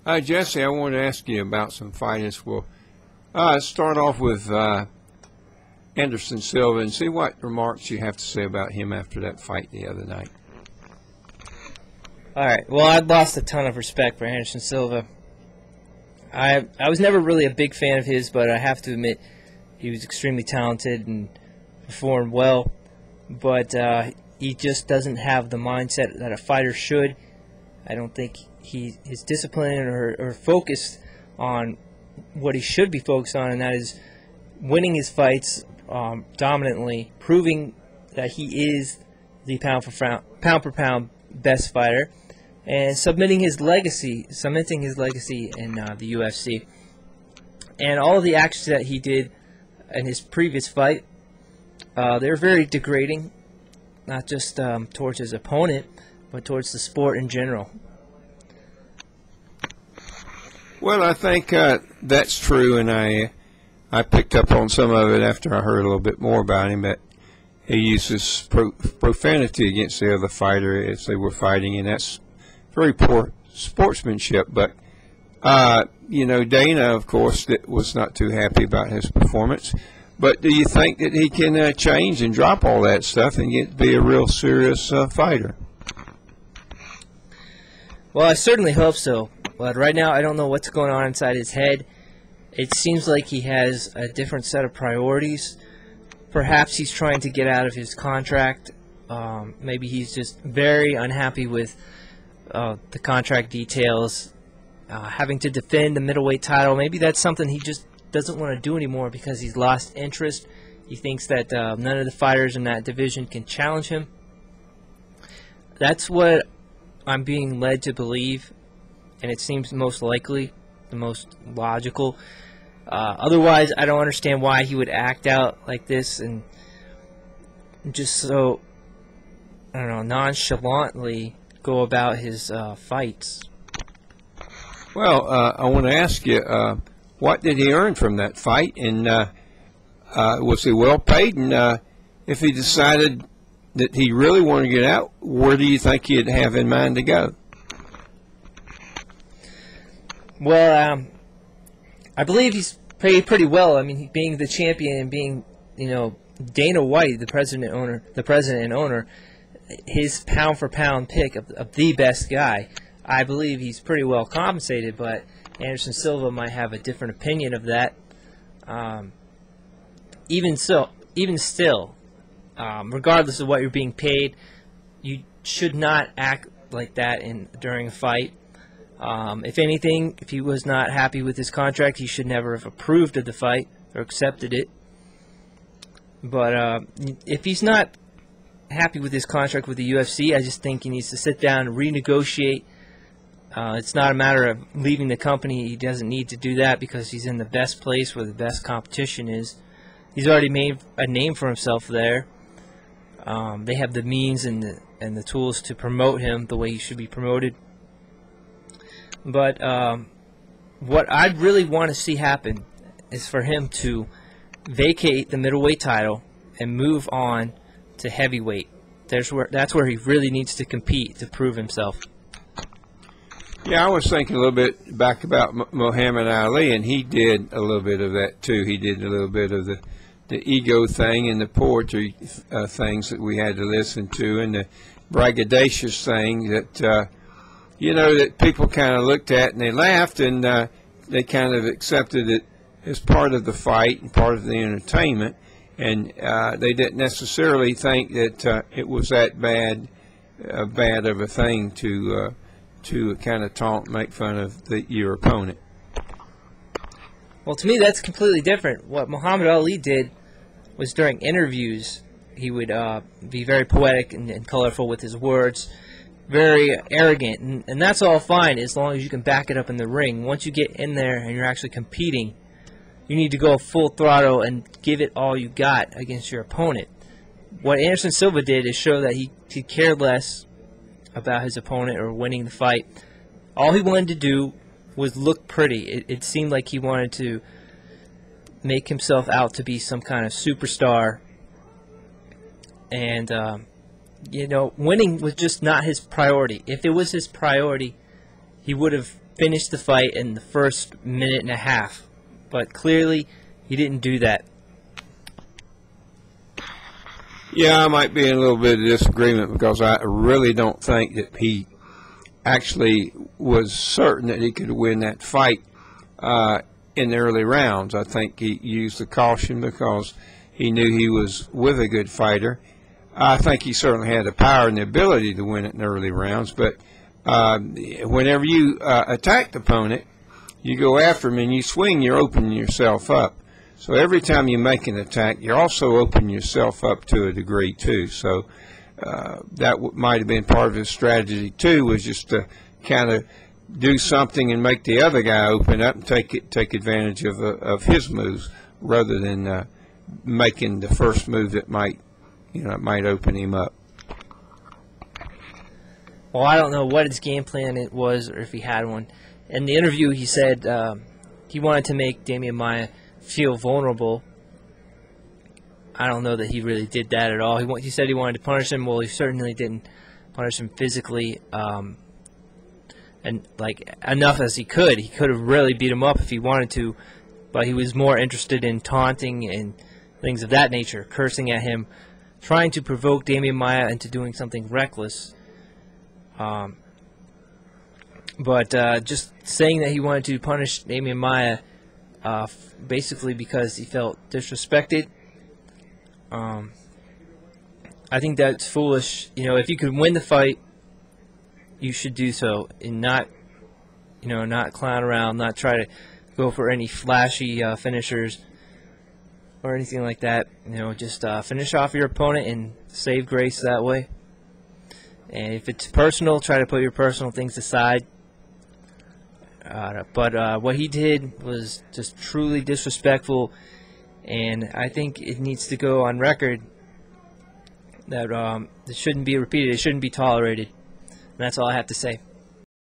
Jesse, I wanted to ask you about some fighters. We'll start off with Anderson Silva and see what remarks you have to say about him after that fight the other night. All right. Well, I've lost a ton of respect for Anderson Silva. I was never really a big fan of his, but I have to admit he was extremely talented and performed well. But he just doesn't have the mindset that a fighter should. I don't think his discipline or focused on what he should be focused on, and that is winning his fights dominantly, proving that he is the pound for pound best fighter, and cementing his legacy in the UFC. And all of the actions that he did in his previous fight, they were very degrading, not just towards his opponent, but towards the sport in general. Well, I think that's true, and I picked up on some of it after I heard a little bit more about him, that he uses profanity against the other fighter as they were fighting, and that's very poor sportsmanship. But, Dana, of course, was not too happy about his performance. But do you think that he can change and drop all that stuff and be a real serious fighter? Well, I certainly hope so. But right now, I don't know what's going on inside his head. It seems like he has a different set of priorities. Perhaps he's trying to get out of his contract. Maybe he's just very unhappy with the contract details. Having to defend the middleweight title, maybe that's something he just doesn't want to do anymore because he's lost interest. He thinks that none of the fighters in that division can challenge him. That's what I'm being led to believe, and it seems most likely, the most logical. Otherwise, I don't understand why he would act out like this and just so, I don't know, nonchalantly go about his fights. Well, I want to ask you, what did he earn from that fight, and was he well paid? And if he decided that he really wanted to get out, where do you think he'd have in mind to go? Well, I believe he's paid pretty well. I mean, being the champion and being, Dana White, the president and owner, his pound for pound pick of the best guy. I believe he's pretty well compensated, but Anderson Silva might have a different opinion of that. Even still, regardless of what you're being paid, you should not act like that during a fight. If anything, if he was not happy with his contract, he should never have approved of the fight or accepted it. But if he's not happy with his contract with the UFC, I just think he needs to sit down and renegotiate. It's not a matter of leaving the company. He doesn't need to do that because he's in the best place where the best competition is. He's already made a name for himself there. They have the means and the tools to promote him the way he should be promoted. But what I'd really want to see happen is for him to vacate the middleweight title and move on to heavyweight. That's where he really needs to compete to prove himself. Yeah, I was thinking a little bit back about Muhammad Ali, and he did a little bit of that too. He did a little bit of the ego thing and the poetry things that we had to listen to, and the braggadocious thing that that people kind of looked at and they laughed, and they kind of accepted it as part of the fight and part of the entertainment, and they didn't necessarily think that it was that bad of a thing to kind of taunt, make fun of your opponent. Well, to me, that's completely different. What Muhammad Ali did was during interviews, he would be very poetic and colorful with his words, very arrogant, and that's all fine as long as you can back it up in the ring. Once you get in there and you're actually competing, you need to go full throttle and give it all you got against your opponent. What Anderson Silva did is show that he cared less about his opponent or winning the fight. All he wanted to do was look pretty. It seemed like he wanted to make himself out to be some kind of superstar, and winning was just not his priority. If it was his priority, he would have finish the fight in the first minute and a half. But clearly, he didn't do that. Yeah, I might be in a little bit of disagreement because I really don't think that he actually was certain that he could win that fight in the early rounds. I think he used the caution because he knew he was with a good fighter. I think he certainly had the power and the ability to win it in the early rounds, but whenever you attack the opponent, you go after him and you swing, you're opening yourself up. So every time you make an attack, you're also opening yourself up to a degree too. So that might have been part of his strategy too, was just to kind of do something and make the other guy open up and take advantage of his moves rather than making the first move that might open him up. Well, I don't know what his game plan it was or if he had one. In the interview, he said he wanted to make Demian Maia feel vulnerable. I don't know that he really did that at all. He said he wanted to punish him. Well, he certainly didn't punish him physically, and like enough as he could. He could have really beat him up if he wanted to, but he was more interested in taunting and things of that nature, cursing at him, trying to provoke Demian Maia into doing something reckless. But just saying that he wanted to punish Demian Maia basically because he felt disrespected, I think that's foolish. If you could win the fight, you should do so, and not clown around, not try to go for any flashy finishers or anything like that. Just finish off your opponent and save grace that way. And if it's personal, try to put your personal things aside. But what he did was just truly disrespectful, and I think it needs to go on record that it shouldn't be repeated. It shouldn't be tolerated. And that's all I have to say.